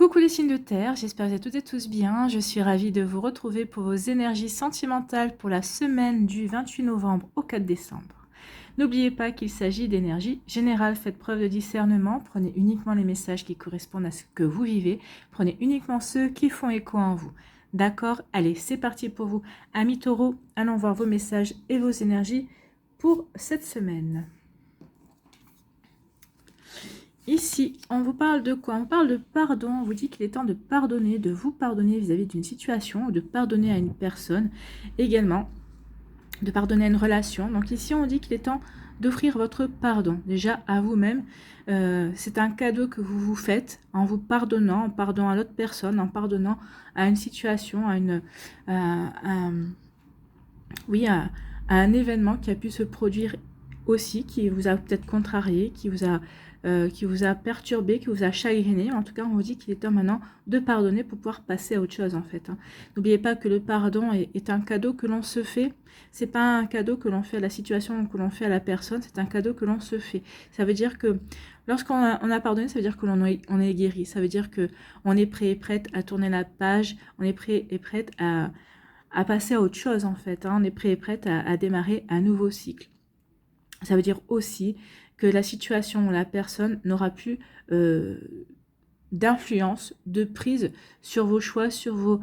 Coucou les signes de terre, j'espère que vous êtes toutes et tous bien. Je suis ravie de vous retrouver pour vos énergies sentimentales pour la semaine du 28 novembre au 4 décembre. N'oubliez pas qu'il s'agit d'énergie générale, faites preuve de discernement, prenez uniquement les messages qui correspondent à ce que vous vivez, prenez uniquement ceux qui font écho en vous. D'accord? Allez, c'est parti pour vous. Amis taureaux, allons voir vos messages et vos énergies pour cette semaine. Ici, on vous parle de quoi? On parle de pardon. On vous dit qu'il est temps de pardonner, de vous pardonner vis-à-vis d'une situation, ou de pardonner à une personne. Également, de pardonner à une relation. Donc ici, on dit qu'il est temps d'offrir votre pardon, déjà à vous-même. C'est un cadeau que vous vous faites en vous pardonnant, en pardonnant à l'autre personne, en pardonnant à une situation, à un événement qui a pu se produire aussi, qui vous a peut-être contrarié, qui vous a perturbé, qui vous a chagriné. En tout cas, on vous dit qu'il est temps maintenant de pardonner pour pouvoir passer à autre chose, en fait. N'oubliez pas que le pardon est un cadeau que l'on se fait. C'est pas un cadeau que l'on fait à la situation ou que l'on fait à la personne, c'est un cadeau que l'on se fait. Ça veut dire que lorsqu'on a pardonné, ça veut dire que on est guéri. Ça veut dire que on est prêt et prête à tourner la page, on est prêt et prête à passer à autre chose, en fait. On est prêt et prête à démarrer un nouveau cycle. Ça veut dire aussi que la situation ou la personne n'aura plus d'influence, de prise sur vos choix, sur vos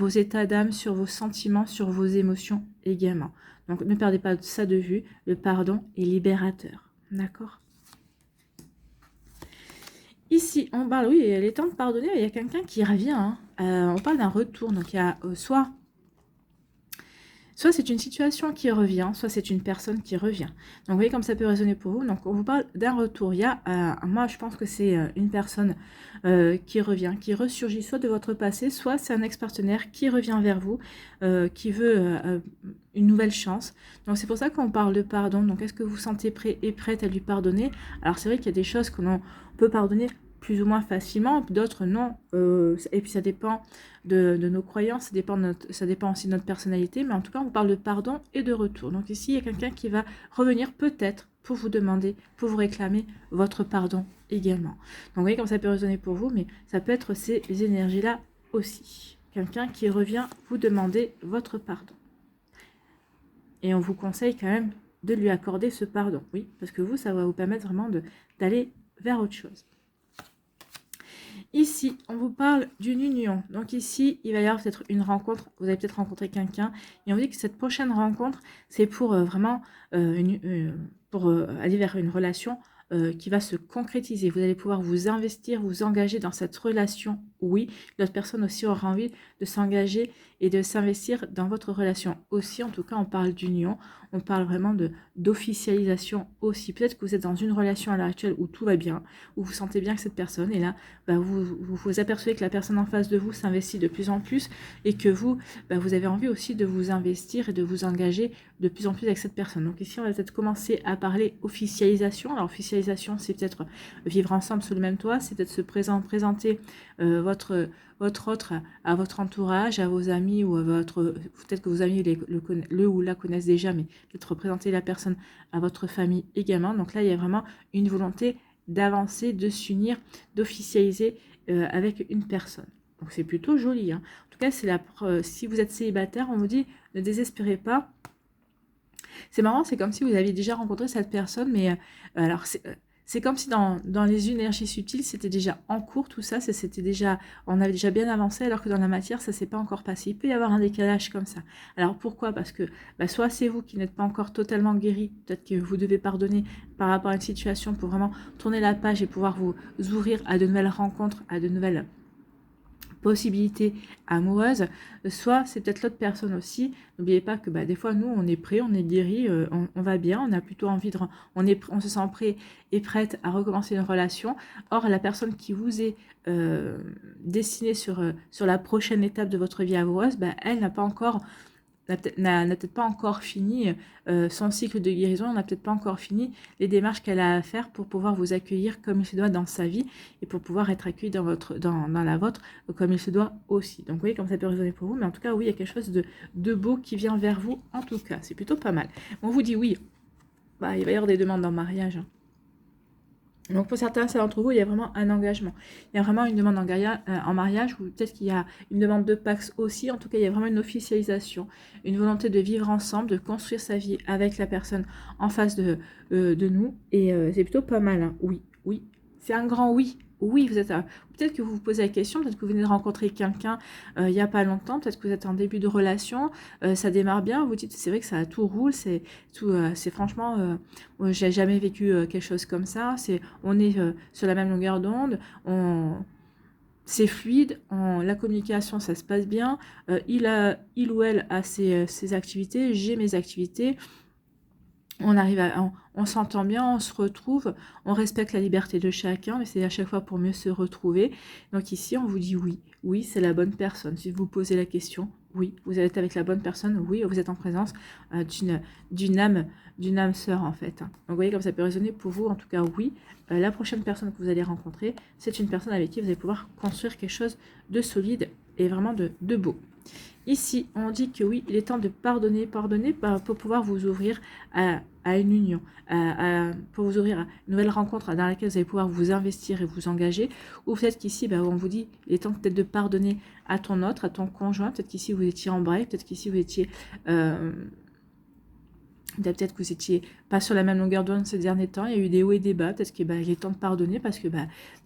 états d'âme, sur vos sentiments, sur vos émotions également. Donc ne perdez pas ça de vue, le pardon est libérateur. D'accord? Ici, on parle, oui, il est temps de pardonner, il y a quelqu'un qui revient. On parle d'un retour, donc il y a soit c'est une situation qui revient, soit c'est une personne qui revient. Donc vous voyez comme ça peut résonner pour vous. Donc on vous parle d'un retour. Il y a, moi je pense que c'est une personne qui revient, qui ressurgit soit de votre passé, soit c'est un ex-partenaire qui revient vers vous, qui veut une nouvelle chance. Donc c'est pour ça qu'on parle de pardon. Donc est-ce que vous vous sentez prêt et prête à lui pardonner? Alors c'est vrai qu'il y a des choses que l'on peut pardonner plus ou moins facilement, d'autres non. Et puis ça dépend de nos croyances, ça dépend aussi de notre personnalité, mais en tout cas on parle de pardon et de retour. Donc ici il y a quelqu'un qui va revenir peut-être pour vous demander, pour vous réclamer votre pardon également. Donc vous voyez comme ça peut résonner pour vous, mais ça peut être ces énergies-là aussi. Quelqu'un qui revient vous demander votre pardon. Et on vous conseille quand même de lui accorder ce pardon, oui, parce que vous, ça va vous permettre vraiment d'aller vers autre chose. Ici, on vous parle d'une union. Donc ici, il va y avoir peut-être une rencontre. Vous allez peut-être rencontrer quelqu'un. Et on vous dit que cette prochaine rencontre, c'est pour vraiment aller vers une relation qui va se concrétiser. Vous allez pouvoir vous investir, vous engager dans cette relation. Oui, l'autre personne aussi aura envie de s'engager et de s'investir dans votre relation aussi. En tout cas, on parle d'union. On parle vraiment d'officialisation aussi. Peut-être que vous êtes dans une relation à l'heure actuelle où tout va bien, où vous sentez bien que cette personne est là. Vous apercevez que la personne en face de vous s'investit de plus en plus et que vous avez envie aussi de vous investir et de vous engager de plus en plus avec cette personne. Donc ici, on va peut-être commencer à parler officialisation. Alors, officialisation, c'est peut-être vivre ensemble sous le même toit, c'est peut-être se présenter votre autre à votre entourage, à vos amis ou à peut-être que vos amis le ou la connaissent déjà, mais peut-être représenter la personne à votre famille également. Donc là, il y a vraiment une volonté d'avancer, de s'unir, d'officialiser avec une personne. Donc c'est plutôt joli. En tout cas, si vous êtes célibataire, on vous dit ne désespérez pas. C'est marrant, c'est comme si vous aviez déjà rencontré cette personne, mais alors c'est comme si dans les énergies subtiles, c'était déjà en cours, tout ça, on avait déjà bien avancé, alors que dans la matière, ça ne s'est pas encore passé. Il peut y avoir un décalage comme ça. Alors pourquoi? Parce que soit c'est vous qui n'êtes pas encore totalement guéri, peut-être que vous devez pardonner par rapport à une situation pour vraiment tourner la page et pouvoir vous ouvrir à de nouvelles rencontres, à de nouvelles possibilités amoureuses, soit c'est peut-être l'autre personne aussi. N'oubliez pas que des fois nous on est prêt, on est guéri, on va bien, on a plutôt envie on se sent prêt et prête à recommencer une relation. Or la personne qui vous est destinée sur la prochaine étape de votre vie amoureuse, elle n'a peut-être pas encore fini son cycle de guérison, on n'a peut-être pas encore fini les démarches qu'elle a à faire pour pouvoir vous accueillir comme il se doit dans sa vie et pour pouvoir être accueilli dans la vôtre comme il se doit aussi. Donc vous voyez comme ça peut résonner pour vous, mais en tout cas oui, il y a quelque chose de beau qui vient vers vous, en tout cas, c'est plutôt pas mal. On vous dit oui, il va y avoir des demandes en mariage. Donc pour certains d'entre vous, il y a vraiment un engagement. Il y a vraiment une demande en mariage, ou peut-être qu'il y a une demande de Pax aussi. En tout cas, il y a vraiment une officialisation, une volonté de vivre ensemble, de construire sa vie avec la personne en face de nous. Et c'est plutôt pas mal, hein. Oui, oui. C'est un grand oui. Oui, vous êtes. Peut-être que vous vous posez la question, peut-être que vous venez de rencontrer quelqu'un il n'y a pas longtemps, peut-être que vous êtes en début de relation, ça démarre bien, vous dites c'est vrai que ça tout roule, c'est tout, c'est franchement, j'ai jamais vécu quelque chose comme ça. On est sur la même longueur d'onde, c'est fluide, la communication ça se passe bien, il ou elle a ses activités, j'ai mes activités, on s'entend bien, on se retrouve, on respecte la liberté de chacun, mais c'est à chaque fois pour mieux se retrouver. Donc ici, on vous dit oui, oui, c'est la bonne personne. Si vous vous posez la question, oui, vous êtes avec la bonne personne, oui, vous êtes en présence d'une âme sœur en fait. Donc vous voyez comme ça peut résonner pour vous, en tout cas oui. La prochaine personne que vous allez rencontrer, c'est une personne avec qui vous allez pouvoir construire quelque chose de solide et vraiment de beau. Ici, on dit que oui, il est temps de pardonner pour pouvoir vous ouvrir à une union, pour vous ouvrir à une nouvelle rencontre dans laquelle vous allez pouvoir vous investir et vous engager. Ou peut-être qu'ici, on vous dit, il est temps peut-être de pardonner à ton autre, à ton conjoint. Peut-être qu'ici, vous étiez en break, peut-être qu'ici, vous étiez... Peut-être que vous étiez pas sur la même longueur d'onde ces derniers temps, il y a eu des hauts et des bas, peut-être qu'il est temps de pardonner parce que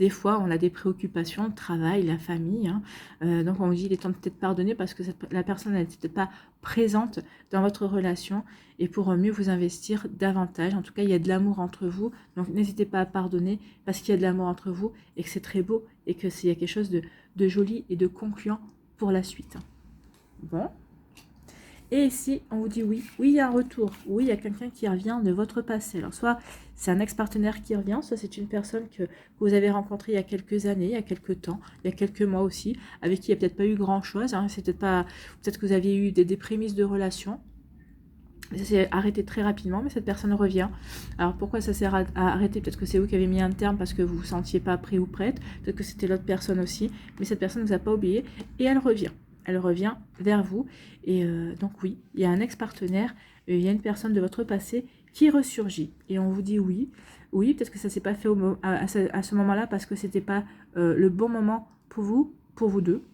des fois on a des préoccupations, le travail, la famille, hein. Donc on vous dit il est temps de peut-être pardonner parce que la personne n'était peut-être pas présente dans votre relation et pour mieux vous investir davantage. En tout cas il y a de l'amour entre vous, donc n'hésitez pas à pardonner parce qu'il y a de l'amour entre vous et que c'est très beau et que s'il y a quelque chose de joli et de concluant pour la suite. Bon. Et ici, on vous dit oui, oui, il y a un retour, oui, il y a quelqu'un qui revient de votre passé. Alors, soit c'est un ex-partenaire qui revient, soit c'est une personne que vous avez rencontrée il y a quelques années, il y a quelques temps, il y a quelques mois aussi, avec qui il n'y a peut-être pas eu grand-chose, hein, peut-être que vous aviez eu des prémices de relation. Ça s'est arrêté très rapidement, mais cette personne revient. Alors pourquoi ça s'est arrêté? Peut-être que c'est vous qui avez mis un terme parce que vous ne vous sentiez pas prêt ou prête, peut-être que c'était l'autre personne aussi, mais cette personne ne vous a pas oublié et elle revient. Elle revient vers vous. Et donc oui, il y a un ex-partenaire, il y a une personne de votre passé qui ressurgit. Et on vous dit oui. Oui, peut-être que ça ne s'est pas fait à ce moment-là parce que ce n'était pas le bon moment pour vous deux.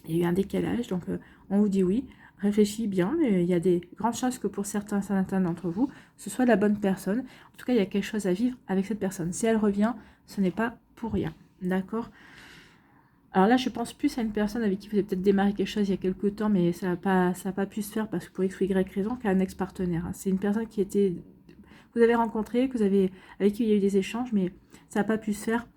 Il y a eu un décalage, donc on vous dit oui. Réfléchis bien, mais il y a des grandes chances que pour certains d'entre vous, ce soit la bonne personne. En tout cas, il y a quelque chose à vivre avec cette personne. Si elle revient, ce n'est pas pour rien. D'accord? Alors là, je pense plus à une personne avec qui vous avez peut-être démarré quelque chose il y a quelques temps, mais ça n'a pas pu se faire parce que pour X ou Y raison, qu'à un ex-partenaire. C'est une personne qui vous avez rencontré, avec qui il y a eu des échanges, mais ça n'a pas pu se faire.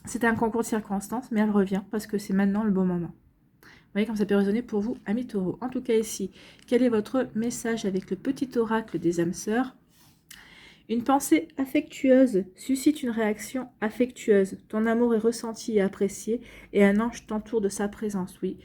C'était un concours de circonstances, mais elle revient parce que c'est maintenant le bon moment. Vous voyez comme ça peut résonner pour vous, amis taureaux. En tout cas ici, quel est votre message avec le petit oracle des âmes sœurs? Une pensée affectueuse suscite une réaction affectueuse. Ton amour est ressenti et apprécié et un ange t'entoure de sa présence, oui.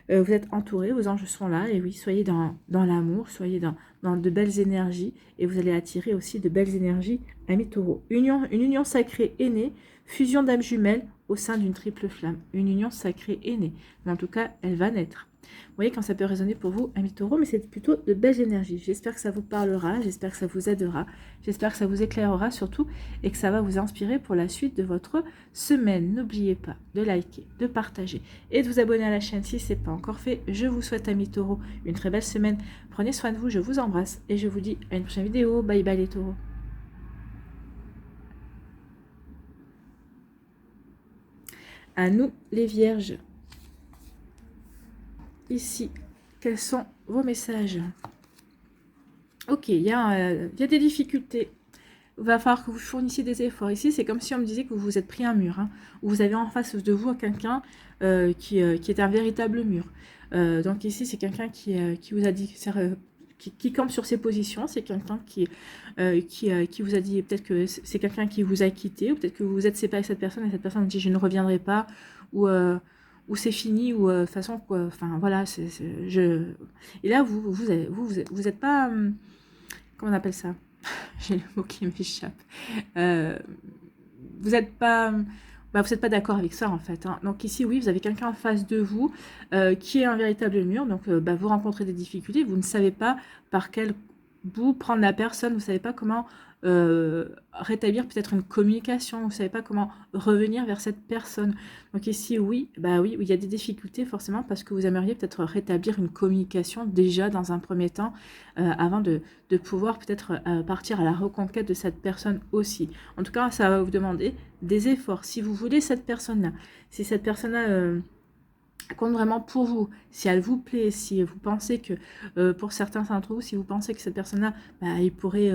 Vous êtes entourés, vos anges sont là et oui, soyez dans l'amour, soyez dans de belles énergies et vous allez attirer aussi de belles énergies, amis taureaux. Une union sacrée est née, fusion d'âmes jumelles au sein d'une triple flamme. Une union sacrée est née, mais en tout cas, elle va naître. Vous voyez quand ça peut résonner pour vous, amis taureaux, mais c'est plutôt de belles énergies. J'espère que ça vous parlera, j'espère que ça vous aidera, j'espère que ça vous éclairera surtout et que ça va vous inspirer pour la suite de votre semaine. N'oubliez pas de liker, de partager et de vous abonner à la chaîne si ce n'est pas encore fait. Je vous souhaite, amis taureaux, une très belle semaine. Prenez soin de vous, je vous embrasse et je vous dis à une prochaine vidéo. Bye bye les taureaux. À nous les vierges. Ici, quels sont vos messages? Ok, il y a des difficultés. Il va falloir que vous fournissiez des efforts. Ici, c'est comme si on me disait que vous vous êtes pris un mur, hein, où vous avez en face de vous quelqu'un qui est un véritable mur. Donc ici, c'est quelqu'un qui vous a dit, qui campe sur ses positions. C'est quelqu'un qui vous a dit, peut-être que c'est quelqu'un qui vous a quitté, ou peut-être que vous vous êtes séparé de cette personne et cette personne dit je ne reviendrai pas, ou c'est fini, ou de toute façon, quoi, enfin voilà, et là, vous êtes pas, comment on appelle ça? J'ai le mot qui m'échappe. Vous n'êtes pas, vous n'êtes pas d'accord avec ça en fait, hein. Donc ici, oui, vous avez quelqu'un en face de vous qui est un véritable mur. Donc vous rencontrez des difficultés, vous ne savez pas par quel bout prendre la personne, vous ne savez pas comment rétablir peut-être une communication, vous ne savez pas comment revenir vers cette personne. Donc ici, oui, bah oui, il y a des difficultés forcément parce que vous aimeriez peut-être rétablir une communication déjà dans un premier temps avant de pouvoir peut-être partir à la reconquête de cette personne aussi. En tout cas, ça va vous demander des efforts. Si vous voulez cette personne-là, si cette personne-là compte vraiment pour vous, si elle vous plaît, si vous pensez que, pour certains d'entre vous, si vous pensez que cette personne-là, bah, il pourrait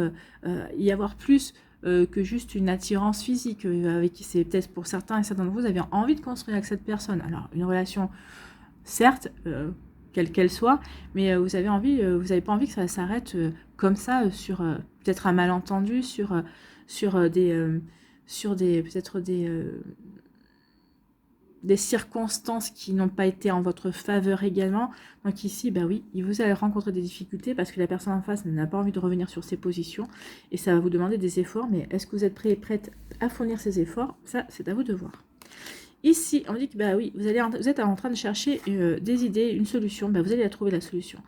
y avoir plus que juste une attirance physique, avec qui c'est peut-être pour certains et certains d'entre vous, vous avez envie de construire avec cette personne. Alors, une relation, certes, quelle qu'elle soit, mais vous avez envie, vous n'avez pas envie que ça s'arrête comme ça, sur peut-être un malentendu, sur des peut-être des circonstances qui n'ont pas été en votre faveur également. Donc ici, bah oui, vous allez rencontrer des difficultés parce que la personne en face n'a pas envie de revenir sur ses positions et ça va vous demander des efforts. Mais est-ce que vous êtes prêt et prête à fournir ces efforts? Ça, c'est à vous de voir. Ici, on dit que bah oui, vous êtes en train de chercher des idées, une solution. Bah, vous allez la trouver, la solution.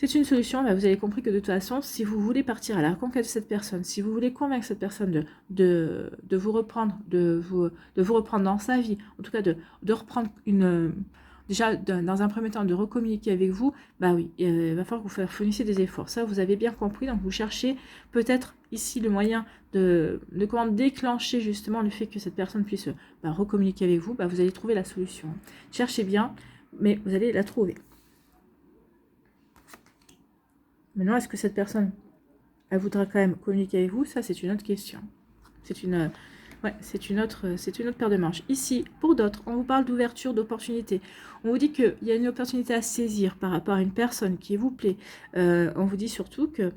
C'est une solution, bah vous avez compris que de toute façon, si vous voulez partir à la reconquête de cette personne, si vous voulez convaincre cette personne de vous reprendre, de vous reprendre dans sa vie, en tout cas de reprendre déjà dans un premier temps de recommuniquer avec vous, bah oui, il va falloir que vous fournissiez des efforts. Ça, vous avez bien compris, donc vous cherchez peut-être ici le moyen de comment déclencher justement le fait que cette personne puisse recommuniquer avec vous, bah vous allez trouver la solution. Cherchez bien, mais vous allez la trouver. Maintenant, est-ce que cette personne, elle voudra quand même communiquer avec vous? Ça, c'est une autre question. C'est une autre paire de manches. Ici, pour d'autres, on vous parle d'ouverture, d'opportunité. On vous dit qu'il y a une opportunité à saisir par rapport à une personne qui vous plaît. On vous dit surtout que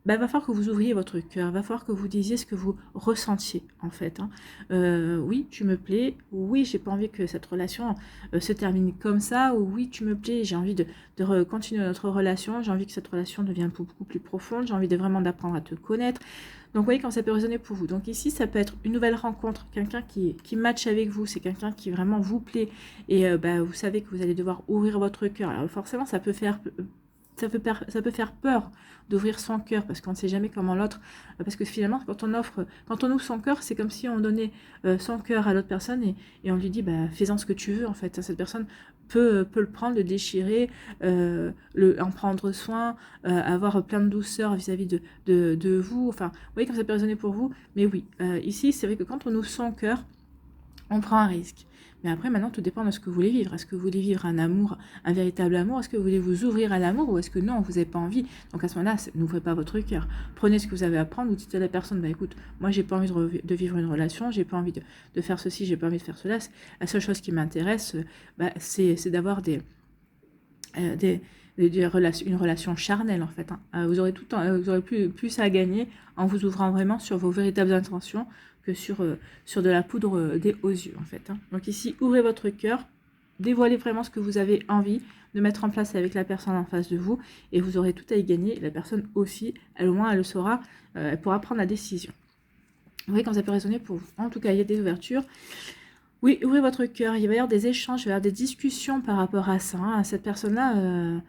va falloir que vous ouvriez votre cœur, va falloir que vous disiez ce que vous ressentiez, en fait. Oui, tu me plais, oui, j'ai pas envie que cette relation se termine comme ça, ou oui, tu me plais, j'ai envie de continuer notre relation, j'ai envie que cette relation devienne beaucoup plus profonde, j'ai envie de vraiment d'apprendre à te connaître. Donc, vous voyez quand ça peut résonner pour vous. Donc ici, ça peut être une nouvelle rencontre, quelqu'un qui matche avec vous, c'est quelqu'un qui vraiment vous plaît, et vous savez que vous allez devoir ouvrir votre cœur. Alors forcément, ça peut faire peur d'ouvrir son cœur parce qu'on ne sait jamais comment l'autre, parce que finalement quand on ouvre son cœur, c'est comme si on donnait son cœur à l'autre personne et on lui dit fais-en ce que tu veux en fait. Cette personne peut le prendre, le déchirer, en prendre soin, avoir plein de douceur vis-à-vis de vous. Enfin, vous voyez comme ça peut résonner pour vous. Mais oui, ici c'est vrai que quand on ouvre son cœur, on prend un risque. Mais après, maintenant, tout dépend de ce que vous voulez vivre. Est-ce que vous voulez vivre un amour, un véritable amour? Est-ce que vous voulez vous ouvrir à l'amour? Ou est-ce que non, vous n'avez pas envie? Donc à ce moment-là, n'ouvrez pas votre cœur. Prenez ce que vous avez à prendre. Vous dites à la personne, écoute, moi, j'ai pas envie de vivre une relation. J'ai pas envie de faire ceci. J'ai pas envie de faire cela. La seule chose qui m'intéresse, c'est d'avoir une relation charnelle, en fait. Vous aurez vous aurez plus à gagner en vous ouvrant vraiment sur vos véritables intentions que sur de la poudre aux yeux, en fait. Donc ici, ouvrez votre cœur, dévoilez vraiment ce que vous avez envie de mettre en place avec la personne en face de vous, et vous aurez tout à y gagner. La personne aussi, au moins, elle le saura, elle pourra prendre la décision. Vous voyez comme ça peut résonner pour vous. En tout cas, il y a des ouvertures. Oui, ouvrez votre cœur, il va y avoir des échanges, il va y avoir des discussions par rapport à ça. Cette personne-là,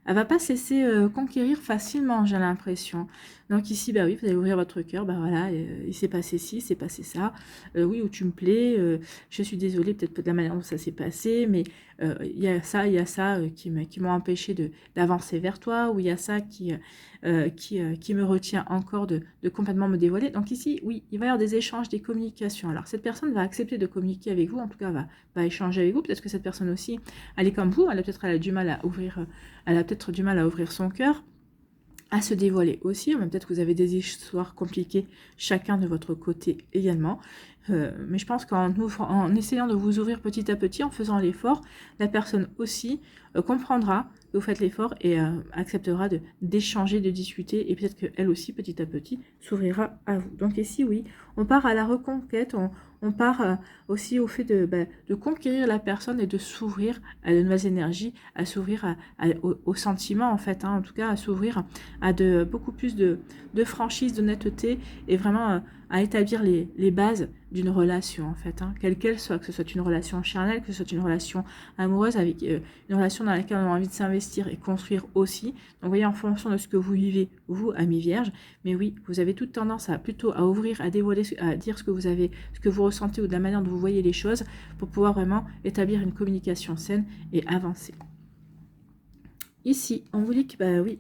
elle va pas se laisser conquérir facilement, j'ai l'impression. Donc ici, oui, vous allez ouvrir votre cœur, voilà, il s'est passé ci, il s'est passé ça. Oui, où tu me plais, je suis désolée peut-être de la manière dont ça s'est passé, mais il y a ça qui m'ont empêché d'avancer vers toi, ou il y a ça qui me retient encore de complètement me dévoiler. Donc ici, oui, il va y avoir des échanges, des communications. Alors cette personne va accepter de communiquer avec vous, en tout cas va échanger avec vous. Peut-être que cette personne aussi, elle est comme vous, elle a du mal à ouvrir, son cœur, à se dévoiler aussi. Peut-être que vous avez des histoires compliquées chacun de votre côté également. Mais je pense qu'en essayant de vous ouvrir petit à petit, en faisant l'effort, la personne aussi comprendra que vous faites l'effort et acceptera d'échanger, de discuter, et peut-être qu'elle aussi, petit à petit, s'ouvrira à vous. Donc ici, oui, on part à la reconquête, on part aussi au fait de conquérir la personne et de s'ouvrir à de nouvelles énergies, à s'ouvrir aux sentiments, en fait, en tout cas, à s'ouvrir à beaucoup plus de franchise, d'honnêteté, et vraiment à établir les bases d'une relation, en fait, hein, quelle qu'elle soit, que ce soit une relation charnelle, que ce soit une relation amoureuse, avec une relation dans laquelle on a envie de s'investir et construire aussi. Donc, vous voyez, en fonction de ce que vous vivez, vous, amis vierges, mais oui, vous avez toute tendance à plutôt à ouvrir, à dévoiler, à dire ce que vous avez, ce que vous ressentez ou de la manière dont vous voyez les choses pour pouvoir vraiment établir une communication saine et avancer. Ici, on vous dit que, bah oui,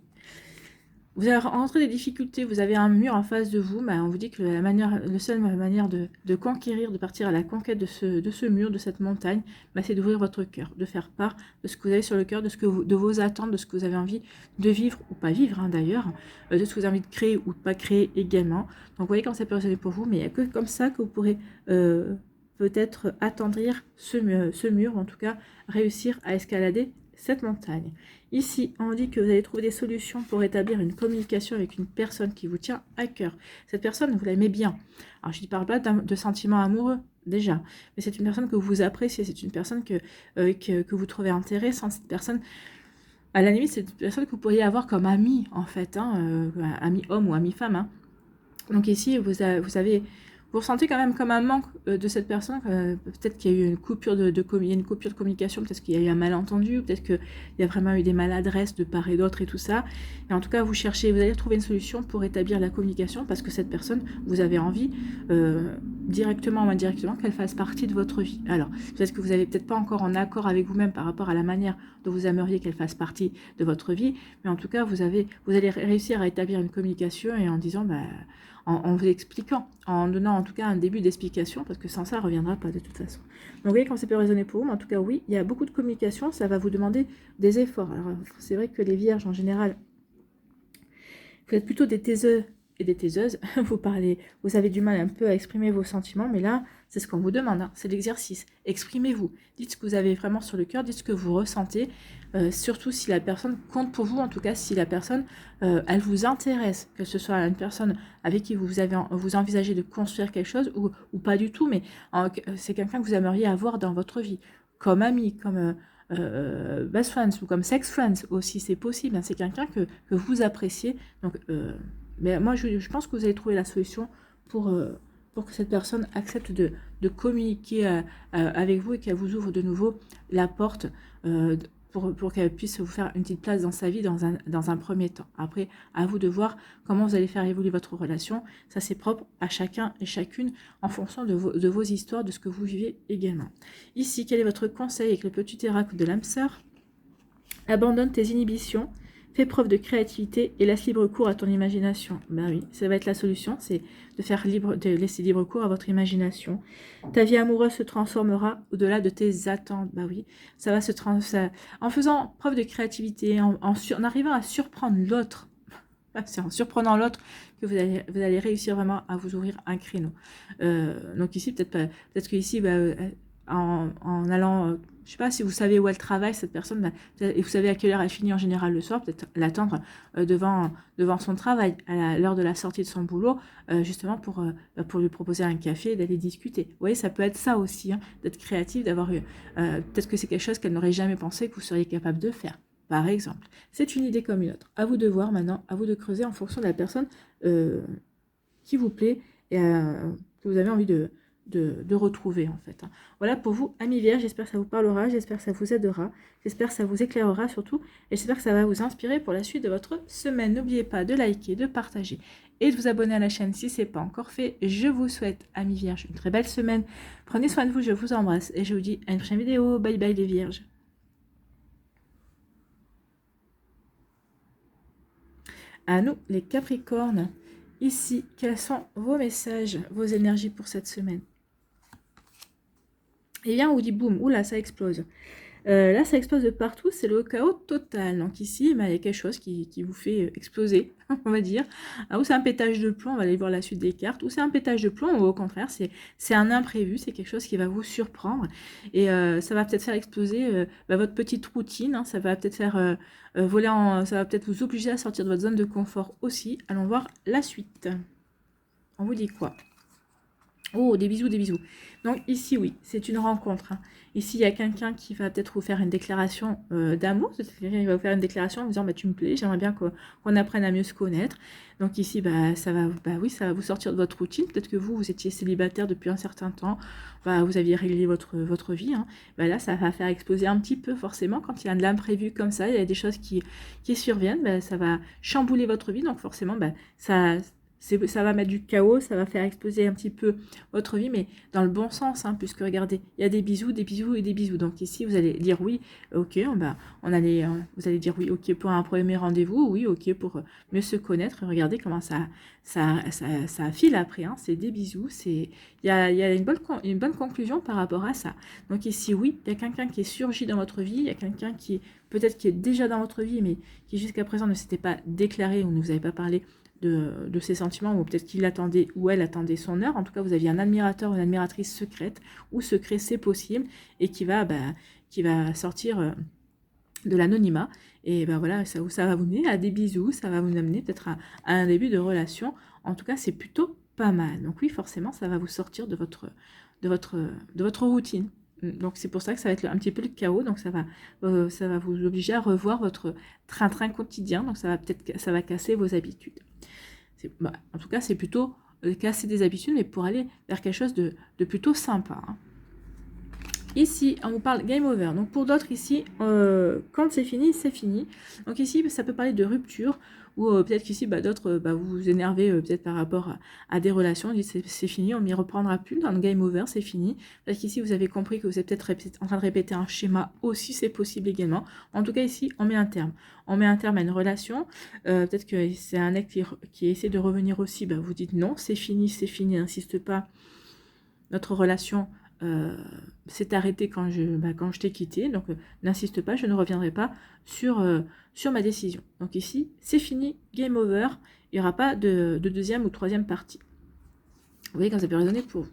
vous avez rencontré des difficultés, vous avez un mur en face de vous, on vous dit que la seule manière de conquérir, de partir à la conquête de ce mur, de cette montagne, c'est d'ouvrir votre cœur, de faire part de ce que vous avez sur le cœur, de vos attentes, de ce que vous avez envie de vivre ou pas vivre, hein, d'ailleurs, de ce que vous avez envie de créer ou de pas créer également. Donc vous voyez quand ça peut résonner pour vous, mais il n'y a que comme ça que vous pourrez peut-être attendrir ce mur, en tout cas réussir à escalader cette montagne. Ici, on dit que vous allez trouver des solutions pour établir une communication avec une personne qui vous tient à cœur. Cette personne, vous l'aimez bien. Alors, je ne parle pas de sentiments amoureux, déjà, mais c'est une personne que vous appréciez, c'est une personne que vous trouvez intéressante. Cette personne, à la limite, c'est une personne que vous pourriez avoir comme amie, en fait, hein, ami homme ou ami femme. Hein. Donc ici, vous ressentez quand même comme un manque de cette personne. Peut-être qu'il y a eu une coupure de communication, peut-être qu'il y a eu un malentendu, peut-être qu'il y a vraiment eu des maladresses de part et d'autre et tout ça. Et en tout cas, vous allez trouver une solution pour établir la communication parce que cette personne, vous avez envie, directement ou indirectement, qu'elle fasse partie de votre vie. Alors, peut-être que vous n'avez peut-être pas encore en accord avec vous-même par rapport à la manière dont vous aimeriez qu'elle fasse partie de votre vie, mais en tout cas, vous allez réussir à établir une communication et en disant, en vous expliquant, en donnant en tout cas un début d'explication, parce que sans ça, ne reviendra pas de toute façon. Donc vous voyez quand ça peut résonner pour vous, mais en tout cas oui, il y a beaucoup de communication, ça va vous demander des efforts. Alors c'est vrai que les vierges en général, vous êtes plutôt des taiseux et des taiseuses, vous avez du mal un peu à exprimer vos sentiments, mais là, c'est ce qu'on vous demande, hein, c'est l'exercice. Exprimez-vous, dites ce que vous avez vraiment sur le cœur, dites ce que vous ressentez, surtout si la personne compte pour vous, en tout cas si la personne, elle vous intéresse, que ce soit une personne avec qui vous envisagez de construire quelque chose ou pas du tout, mais c'est quelqu'un que vous aimeriez avoir dans votre vie, comme ami, comme best friends ou comme sex friends aussi, c'est possible, hein, c'est quelqu'un que vous appréciez, donc mais moi je pense que vous allez trouver la solution pour que cette personne accepte de communiquer avec vous et qu'elle vous ouvre de nouveau la porte pour qu'elle puisse vous faire une petite place dans sa vie dans un premier temps. Après, à vous de voir comment vous allez faire évoluer votre relation. Ça, c'est propre à chacun et chacune en fonction de vos histoires, de ce que vous vivez également. Ici, quel est votre conseil avec le petit oracle de l'âme sœur? Abandonne tes inhibitions. Fais preuve de créativité et laisse libre cours à ton imagination. Ben oui, ça va être la solution, c'est de laisser libre cours à votre imagination. Ta vie amoureuse se transformera au-delà de tes attentes. Ben oui, ça va se transformer en faisant preuve de créativité, en arrivant à surprendre l'autre. C'est en surprenant l'autre que vous allez réussir vraiment à vous ouvrir un créneau. Donc ici, peut-être que ici, en allant, je sais pas si vous savez où elle travaille, cette personne, et vous savez à quelle heure elle finit en général le soir, peut-être l'attendre devant son travail, à l'heure de la sortie de son boulot, justement pour lui proposer un café et d'aller discuter. Vous voyez, ça peut être ça aussi, hein, d'être créatif, d'avoir peut-être que c'est quelque chose qu'elle n'aurait jamais pensé que vous seriez capable de faire. Par exemple, c'est une idée comme une autre. À vous de voir maintenant, à vous de creuser en fonction de la personne qui vous plaît et que vous avez envie de retrouver en fait. Voilà pour vous, amis vierges, j'espère que ça vous parlera, j'espère que ça vous aidera, j'espère que ça vous éclairera surtout, et j'espère que ça va vous inspirer pour la suite de votre semaine. N'oubliez pas de liker, de partager et de vous abonner à la chaîne si ce n'est pas encore fait. Je vous souhaite, amis vierges, une très belle semaine. Prenez soin de vous, je vous embrasse et je vous dis à une prochaine vidéo. Bye bye les vierges. À nous, les Capricornes, ici, quels sont vos messages, vos énergies pour cette semaine? Et bien, on vous dit boum, oula, ça explose. Là, ça explose de partout, c'est le chaos total. Donc ici, il y a quelque chose qui vous fait exploser, on va dire. Ou c'est un pétage de plomb, on va aller voir la suite des cartes. Ou c'est un pétage de plomb, ou au contraire, c'est un imprévu, c'est quelque chose qui va vous surprendre. Et ça va peut-être faire exploser votre petite routine, hein. Ça va peut-être faire voler ça va peut-être vous obliger à sortir de votre zone de confort aussi. Allons voir la suite. On vous dit quoi? Oh, des bisous, des bisous. Donc ici, oui, c'est une rencontre. Hein. Ici, il y a quelqu'un qui va peut-être vous faire une déclaration d'amour. C'est quelqu'un qui va vous faire une déclaration en disant, bah, tu me plais, j'aimerais bien qu'on apprenne à mieux se connaître. Donc ici, bah, ça va, bah oui, ça va vous sortir de votre routine. Peut-être que vous étiez célibataire depuis un certain temps. Bah, vous aviez réglé votre vie. Hein. Bah, là, ça va faire exploser un petit peu, forcément. Quand il y a de l'imprévu comme ça, il y a des choses qui surviennent. Bah, ça va chambouler votre vie. Donc forcément, bah, ça va mettre du chaos. Ça va faire exploser un petit peu votre vie, mais dans le bon sens, hein, puisque regardez, il y a des bisous et des bisous. Donc ici, vous allez dire oui, ok, vous allez dire oui, ok pour un premier rendez-vous, oui, ok pour mieux se connaître. Regardez comment ça file après, hein, c'est des bisous, il y a une bonne conclusion par rapport à ça. Donc ici, oui, il y a quelqu'un qui est surgi dans votre vie, il y a quelqu'un qui peut-être qui est déjà dans votre vie, mais qui jusqu'à présent ne s'était pas déclaré ou ne vous avait pas parlé de ses sentiments, ou peut-être qu'il attendait ou elle attendait son heure. En tout cas, vous aviez un admirateur ou une admiratrice secrète, ou secret, c'est possible, et qui va sortir de l'anonymat. Et ben voilà, ça va vous mener à des bisous, ça va vous amener peut-être à un début de relation. En tout cas, c'est plutôt pas mal. Donc oui, forcément, ça va vous sortir de votre routine. Donc c'est pour ça que ça va être un petit peu le chaos. Donc ça va vous obliger à revoir votre train-train quotidien. Donc ça va casser vos habitudes. Bah, en tout cas, c'est plutôt casser des habitudes, mais pour aller vers quelque chose de plutôt sympa. Hein. Ici, on vous parle game over. Donc pour d'autres ici, quand c'est fini, c'est fini. Donc ici, ça peut parler de rupture, ou peut-être qu'ici, bah, d'autres, vous vous énervez peut-être par rapport à des relations. On dit c'est fini, on m'y reprendra plus. Dans le game over, c'est fini. Parce qu'ici, vous avez compris que vous êtes peut-être en train de répéter un schéma aussi, c'est possible également. En tout cas, ici, on met un terme. On met un terme à une relation. Peut-être que c'est un mec qui essaie de revenir aussi. Bah, vous dites non, c'est fini, n'insiste pas. Notre relation s'est arrêtée quand je t'ai quitté. Donc, n'insiste pas, je ne reviendrai pas sur ma décision. Donc ici, c'est fini, game over. Il n'y aura pas de deuxième ou troisième partie. Vous voyez quand ça peut résonner pour vous.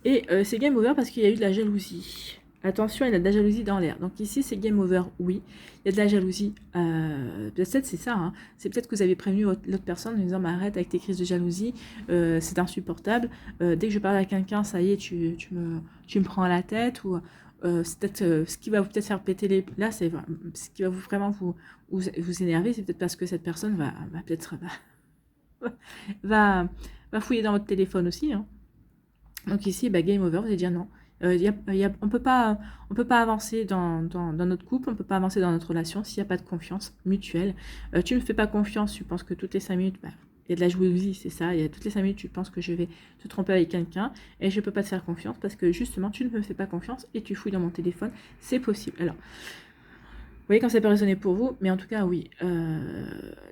Et c'est game over parce qu'il y a eu de la jalousie. Attention, il y a de la jalousie dans l'air. Donc ici, c'est game over, oui. Il y a de la jalousie. Peut-être c'est ça. Hein. C'est peut-être que vous avez prévenu l'autre personne en disant bah, arrête avec tes crises de jalousie, c'est insupportable. Dès que je parle à quelqu'un, ça y est, tu me prends à la tête. Ou c'est peut-être ce qui va peut-être faire péter les... Là, c'est ce qui va vraiment vous énerver. C'est peut-être parce que cette personne va peut-être... va fouiller dans votre téléphone aussi. Hein. Donc ici, game over, vous allez dire non. On peut pas avancer dans notre couple, on ne peut pas avancer dans notre relation s'il n'y a pas de confiance mutuelle. Tu ne me fais pas confiance, tu penses que toutes les 5 minutes, il y a de la jalousie, c'est ça. Il y a toutes les 5 minutes, tu penses que je vais te tromper avec quelqu'un et je ne peux pas te faire confiance parce que justement, tu ne me fais pas confiance et tu fouilles dans mon téléphone. C'est possible. Alors, vous voyez quand ça peut résonner pour vous, mais en tout cas, oui.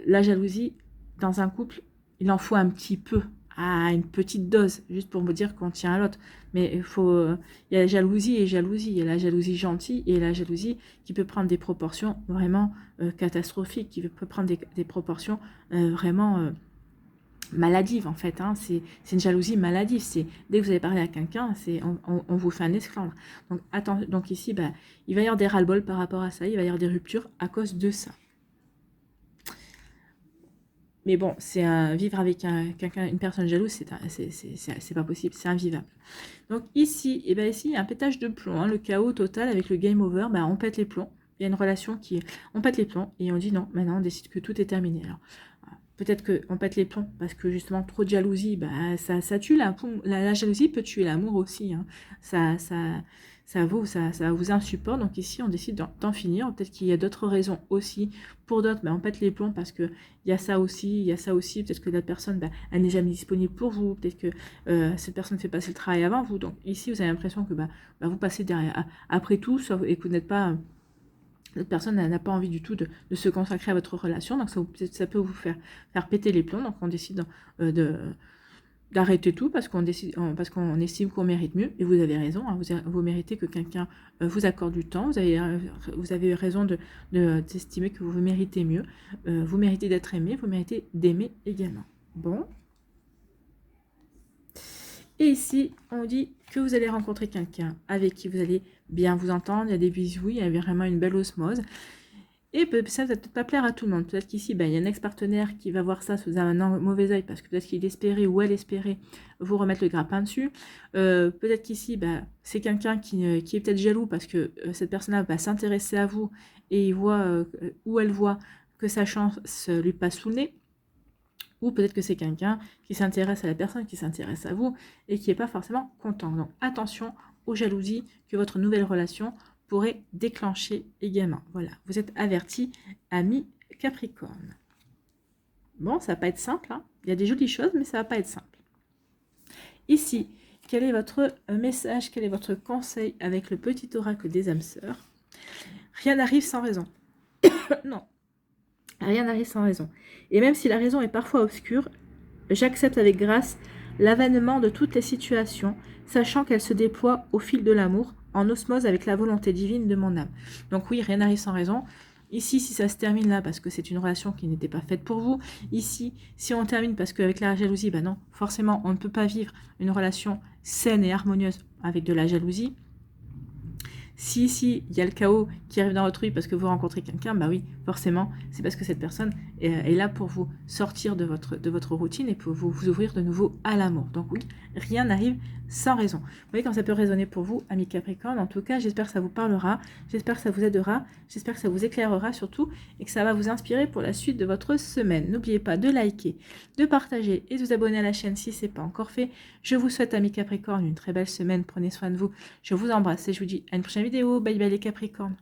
La jalousie, dans un couple, il en faut un petit peu. Une petite dose, juste pour me dire qu'on tient à l'autre. Mais il y a jalousie et jalousie. Il y a la jalousie gentille et la jalousie qui peut prendre des proportions vraiment catastrophiques, qui peut prendre des proportions vraiment maladives, en fait. Hein. C'est une jalousie maladive. Dès que vous avez parlé à quelqu'un, on vous fait un esclandre. Donc ici, il va y avoir des ras-le-bol par rapport à ça. Il va y avoir des ruptures à cause de ça. Mais bon, vivre avec une personne jalouse, c'est pas possible, c'est invivable. Donc ici, ici, il y a un pétage de plomb, hein, le chaos total avec le game over, on pète les plombs. Il y a une relation on pète les plombs et on dit non, maintenant on décide que tout est terminé. Alors, peut-être qu'on pète les plombs parce que justement trop de jalousie, ça tue la jalousie peut tuer l'amour aussi. Hein. Ça vous insupporte. Donc ici, on décide d'en finir. Peut-être qu'il y a d'autres raisons aussi. Pour d'autres, on pète les plombs parce qu'il y a ça aussi. Peut-être que l'autre personne, elle n'est jamais disponible pour vous. Peut-être que cette personne fait passer le travail avant vous. Donc ici, vous avez l'impression que vous passez derrière. Après tout, et que vous n'êtes pas... L'autre personne n'a pas envie du tout de se consacrer à votre relation. Donc ça peut vous faire péter les plombs. Donc on décide d'arrêter tout parce qu'on estime qu'on mérite mieux. Et vous avez raison, hein, vous méritez que quelqu'un vous accorde du temps. Vous avez raison d'estimer que vous méritez mieux. Vous méritez d'être aimé, vous méritez d'aimer également. Bon. Et ici, on dit que vous allez rencontrer quelqu'un avec qui vous allez bien vous entendre. Il y a des bisous, il y a vraiment une belle osmose. Et ça va peut-être pas plaire à tout le monde. Peut-être qu'ici, il y a un ex-partenaire qui va voir ça sous un mauvais œil parce que peut-être qu'il espérait ou elle espérait vous remettre le grappin dessus. Peut-être qu'ici, c'est quelqu'un qui est peut-être jaloux parce que cette personne-là va s'intéresser à vous et il voit ou elle voit que sa chance lui passe sous le nez. Ou peut-être que c'est quelqu'un qui s'intéresse à la personne, qui s'intéresse à vous et qui n'est pas forcément content. Donc attention aux jalousies que votre nouvelle relation pourrait déclencher également. Voilà, vous êtes avertis, amis Capricorne. Bon, ça va pas être simple, hein. Il y a des jolies choses, mais ça va pas être simple. Ici, quel est votre message, quel est votre conseil avec le petit oracle des âmes sœurs? Rien n'arrive sans raison. Non, rien n'arrive sans raison. Et même si la raison est parfois obscure, j'accepte avec grâce l'avènement de toutes les situations, sachant qu'elles se déploient au fil de l'amour, en osmose avec la volonté divine de mon âme. Donc oui, rien n'arrive sans raison. Ici, si ça se termine là, parce que c'est une relation qui n'était pas faite pour vous. Ici, si on termine parce qu'avec la jalousie, non, forcément, on ne peut pas vivre une relation saine et harmonieuse avec de la jalousie. Si ici, il y a le chaos qui arrive dans votre vie parce que vous rencontrez quelqu'un, oui, forcément, c'est parce que cette personne est là pour vous sortir de votre routine et pour vous ouvrir de nouveau à l'amour. Donc oui, rien n'arrive sans raison. Vous voyez comme ça peut résonner pour vous, amis Capricorne. En tout cas, j'espère que ça vous parlera, j'espère que ça vous aidera, j'espère que ça vous éclairera surtout et que ça va vous inspirer pour la suite de votre semaine. N'oubliez pas de liker, de partager et de vous abonner à la chaîne si ce n'est pas encore fait. Je vous souhaite, amis Capricorne, une très belle semaine. Prenez soin de vous. Je vous embrasse et je vous dis à une prochaine vidéo. Bye bye les Capricornes.